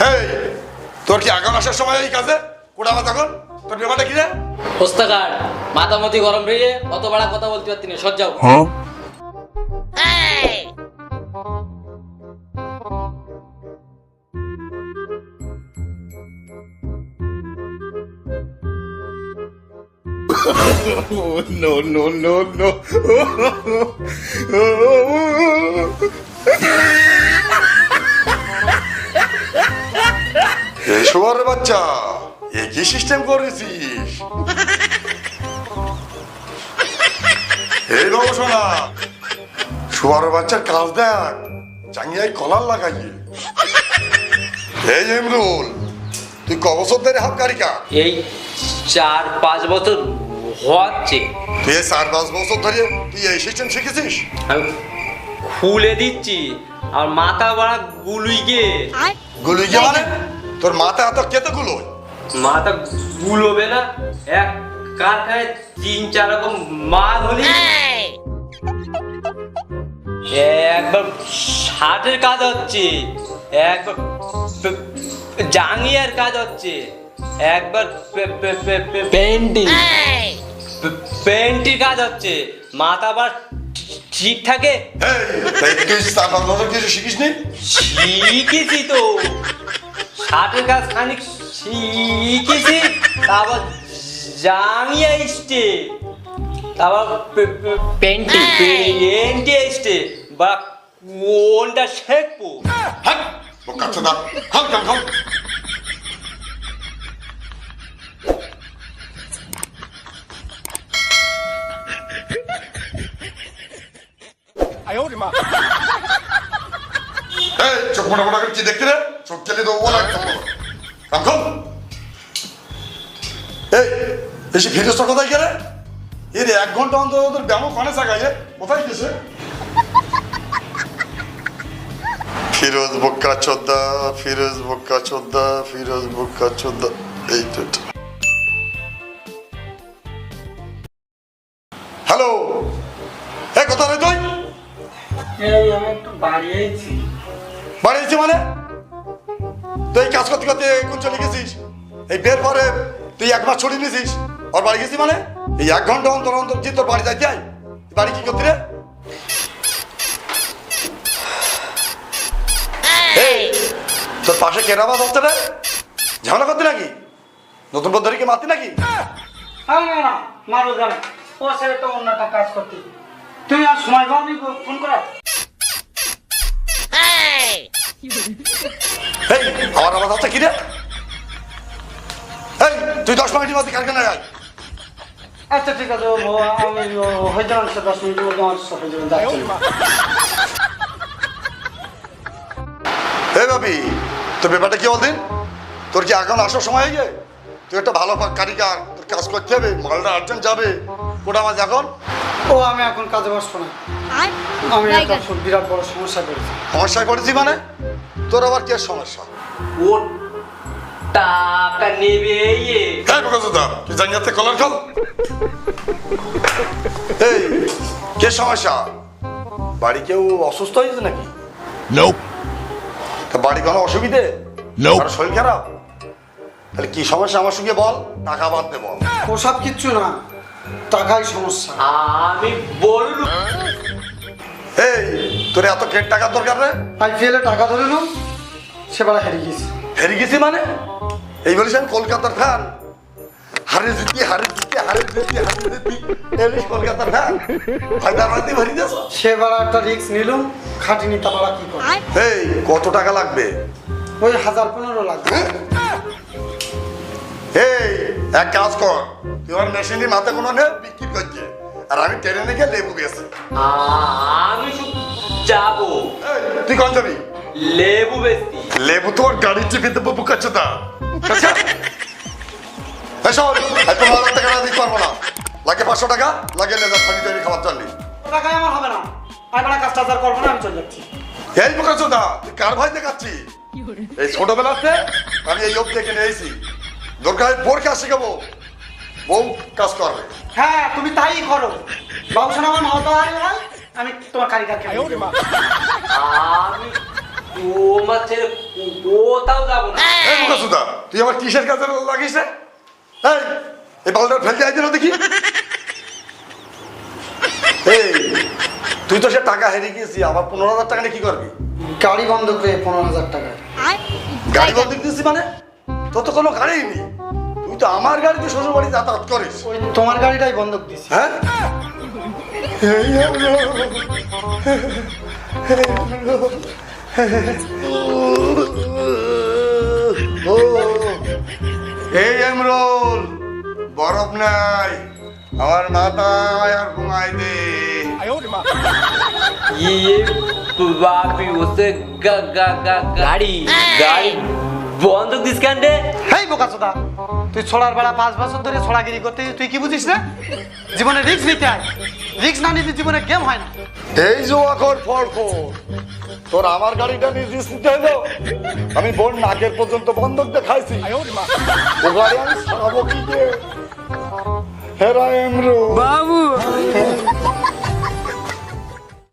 হেই, তোর কি আগাম আসার সময় এই কাজে কোটা আমার তখন তোর ব্যাপারটা কি রে? হোস্তাকার মাথামতি গরম রয়ে অত বড় কথা বলতে পারতি না, সজ্জাও। No. এই শোয়ার বাচ্চা একই সিস্টেম করেছিস? এই বাবু শোনা, শোয়ার বাচ্চার কাজ দেখ, চাঙ্গিয়ায় কলার লাগাইয়ে। এই ইমরুল, তুই ক বছর ধরে হাত কারিকা? এই 4-5 বছর হচ্ছে। তুই এই 4-5 বছর ধরে তুই এই সিস্টেম শিখেছিস? আমি খুলে দিচ্ছি আর মাথা বাড়া গুলুই গে। গুলি গে মানে? তোর মাথা এত কেতে গুলো? মাথা গুলোবে না? এক কারখানায় 3-4 রকম মাল হলি, একবার শার্টের কাজ হচ্ছে, একবার জাঙ্গিয়ার কাজ হচ্ছে, একবার পেন্টির কাজ হচ্ছে। মাথা আবার ঠিক থাকে? তুই 4-5 বছর কিছু শিখিস নি? শিখেছি তো, শার্টের কাজ খানিক শিখেছি, তারপর জাঙ্গিয়া এসছে, তারপর পেন্টি এসছে, বা কোনটা শেখবো? হাট বোকাচ্ছা দা, হাট কাম খাও। এই চোখ মোটা মোটা করে কি দেখতে রে? চোখ কেলে দেবো না একদম। কাম খাও। এই বেশি ফিরোজটা কোথায় গেলে? এর 1 ঘন্টা অন্তর ওদের ব্যামো কানে জায়গায় কোথায় গেছে? ফিরোজ বোকা চোদ্দা, ফিরোজ বোকা চোদ্দা, ফিরোজ বোকা চোদ্দা। এই তো হ্যালো, এই কোথায় রে তুই? আমি একটু বাড়িয়েছি। বাড়িয়েছি মানে? তুই এই কাজ করতে করতে কোন চলে গেছিস? এই বের পরে তুই 1 মাস ছড়িয়ে নিয়েছিস, ওর বাড়ি গেছি মানে? এই 1 ঘন্টা অন্তর অন্তর যে তোর বাড়ি যাই যাই, বাড়ি কি করতে রে? এই তোর পাশে কেরাবাদ হচ্ছে রে? ঝামেলা করতে নাকি? নতুন পদ্ধতিকে মারতি নাকি? না মারো জানো, ও ছেলে তো অন্য একটা কাজ করতে। তুমি আর সময় পাও নি ফোন করার? এই আমার আওয়াজ হচ্ছে কি রে? এই তুই 10 মিনিটের মধ্যে কারখানায় আয়। আচ্ছা ঠিক আছে, আমি হয়ে যাবেন 10 মিনিটের মধ্যে আমার সাথে যাবেন, যাচ্ছি। এই ভাবি, তোর ব্যাপারটা কি বলদিন? তোর কি এখন আসার সময় হয়ে গিয়ে? তুই একটা ভালো কারিগর, তোর কাজ করতে হবে, মালটা আর্জেন্ট যাবে। কোটা মাছ এখন? ও আমি এখন কাজে বসবো না, আমি একটা বিরাট বড় সমস্যায় পড়েছি। সমস্যায় পড়েছি মানে? তোর আবার কি সমস্যা? ও টাকা নেবে। এই বকাচোদা, কি জানিয়াতে কলার খাল? এই কে সমস্যা? বাড়ি কেউ অসুস্থ হয়েছে নাকি? তা বাড়ি কোনো অসুবিধে? আর শরীর খারাপ? তাহলে কি সমস্যা আমার সঙ্গে বল, টাকা বাদ দে বল। ওসব কিচ্ছু না, টাকাই সমস্যা। আমি বললু এই তোর এত কেট টাকার দরকার রে? আইপিএলে টাকা ধরে নাও, সেবার হেরে গেছি। হেরে গেছি মানে? এই বলিস আমি কলকাতার ফ্যান, হারে জিতি হারে জিতি হারে জিতি হারে জিতি, এই কলকাতার ফ্যান। হায়দ্রাবাদে ভরি দেছ? সেবার একটা রিস্ক নিলাম, খাটিনি, তারপর কি করে? এই কত টাকা লাগবে? ওই 1015 লাগবে। এই এক কাজ কর, তুই আমার মেশিনের মাথা কোনো নে বিক্রি করছে, আর আমি ট্রেনে গিয়ে লেবু গেছি। আমি শুধু যাবো। তুই কোন যাবি? লেবু বেশি। লেবু তোমার গাড়ির চেপে দেবো বুকাচ্ছে তা। তোমার টাকা না দিতে পারবো না, লাগে 500 টাকা, লাগে লেজার ফানি তৈরি খাবার জন্য। টাকায় আমার হবে না, আমি কাজ টাজ আর করবো না, আমি চলে যাচ্ছি। এই বুকাচ্ছে তা, তুই কার ভাই দেখাচ্ছি? এই ছোটবেলাতে আমি এই অব দেখে নিয়েছি, দরকার বোর কাজ শিখাবো, বউ কাজ করবে। হ্যাঁ তুমি তাই করো, বাবুসান আমার মাথা হয়, আমি তোমার কারিগর খেয়ে আমি তোমার ছেলে ওটাও যাবো না। এই বোকাচোদা, তুই আমার কিসের কাজে লাগিস রে? এই বালটা ফেলতে আইতে না দেখি। এই তুই তো সে টাকা হেরে গিয়েছি, আমার 15,000 টাকা নিয়ে কি করবি? গাড়ি বন্ধক রে 15,000 টাকায়। গাড়ি বন্ধক দিয়েছি মানে? তোর তো কোনো গাড়িই নেই, তুই তো আমার গাড়িতে শ্বশুর বাড়ি যাতায়াত করিস। ওই তোমার গাড়িটাই বন্ধক দিছি। হ্যাঁ এই এমরোল, বরফ নাই আমার মাথায় আর ঘুমাই দে। ये बापी उससे गाड़ी गाड़ी বন্ধক দিস কেন রে? হেই বোকাচোদা, তুই ছোড়ার বেলা 5 বছর ধরে ছোড়াগিরি করতে, তুই কি বুঝিস না? জীবনে রিস্ক নিতে হয়, রিস্ক না নিতে জীবনে গেম হয় না। এই জোয়াখোর ফড়খোর, তোর আমার গাড়িটা নিয়ে দিতে হলো। আমি বোন নাকের পর্যন্ত বন্ধক দেখাইছি, ও গাড়ি আমি সারাবো কি দিয়ে? হেরা এমরো